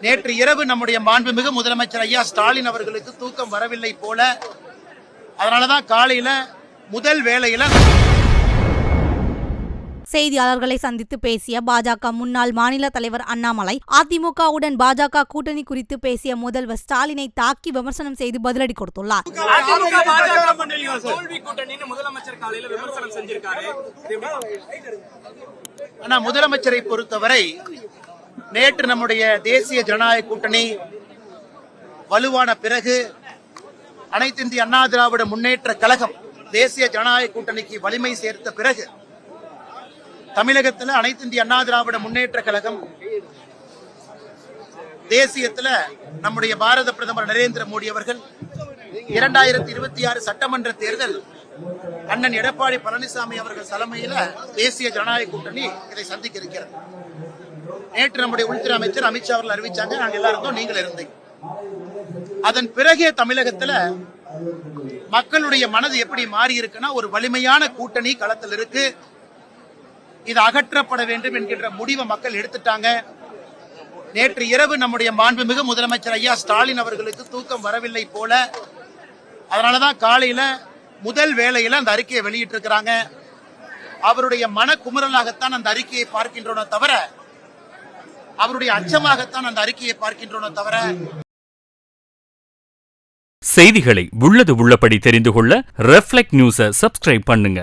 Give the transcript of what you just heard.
நேற்று இரவு நம்முடைய மாண்புமிகு முதலமைச்சர் ஐயா ஸ்டாலின் அவர்களுக்கு தூக்கம் வரவில்லை போல. அதனாலதான் காலையில முதல் வேளையில செய்தியாளர்களை சந்தித்து பேசிய பாஜக முன்னாள் மாநில தலைவர் அண்ணாமலை, அதிமுகவுடன் பாஜக கூட்டணி குறித்து பேசிய முதல்வர் ஸ்டாலினை தாக்கி விமர்சனம் செய்து பதிலடி கொடுத்துள்ளார். முதலமைச்சரை பொறுத்தவரை நேற்று நம்முடைய தேசிய ஜனநாயக கூட்டணி வலுவான பிறகு அனைத்து இந்திய அண்ணா திராவிட முன்னேற்ற கழகம் தேசிய ஜனநாயக கூட்டணிக்கு வலிமை சேர்த்த பிறகு தமிழகத்தில் அனைத்து இந்திய அண்ணா திராவிட முன்னேற்ற கழகம் தேசியத்தில் நம்முடைய பாரத பிரதமர் நரேந்திர மோடி அவர்கள் 2026 சட்டமன்ற தேர்தல் அண்ணன் எடப்பாடி பழனிசாமி அவர்கள் தலைமையில் தேசிய ஜனநாயக கூட்டணி இதை சந்திக்க இருக்கிறது. நேற்று நம்முடைய உள்துறை அமைச்சர் அமித்ஷா அவர்கள் அறிவிச்சாங்க, நாங்கள் எல்லாரும் நீங்கள் இருந்தீங்க. அதன் பிறகே தமிழகத்தில் மக்களுடைய மனது எப்படி மாறி இருக்குன்னா, ஒரு வலிமையான கூட்டணி களத்தில் இருக்கு, இது அகற்றப்பட வேண்டும் என்கின்ற முடிவை மக்கள் எடுத்துட்டாங்க. நேற்று இரவு நம்முடைய மாண்புமிகு முதலமைச்சர் ஐயா ஸ்டாலின் அவர்களுக்கு தூக்கம் வரவில்லை போல. அதனாலதான் காலையில முதல் வேளையில அந்த அறிக்கையை வெளியிட்டு இருக்கிறாங்க. அவருடைய மன குமுறலாகத்தான் அந்த அறிக்கையை பார்க்கின்றோம் தவிர, அவருடைய அச்சமாகத்தான் அந்த அறிக்கையை பார்க்கின்றோம் தவிர. செய்திகளை உள்ளது உள்ளபடி தெரிந்து கொள்ள ரெஃப்ளெக்ட் நியூஸை சப்ஸ்கிரைப் பண்ணுங்க.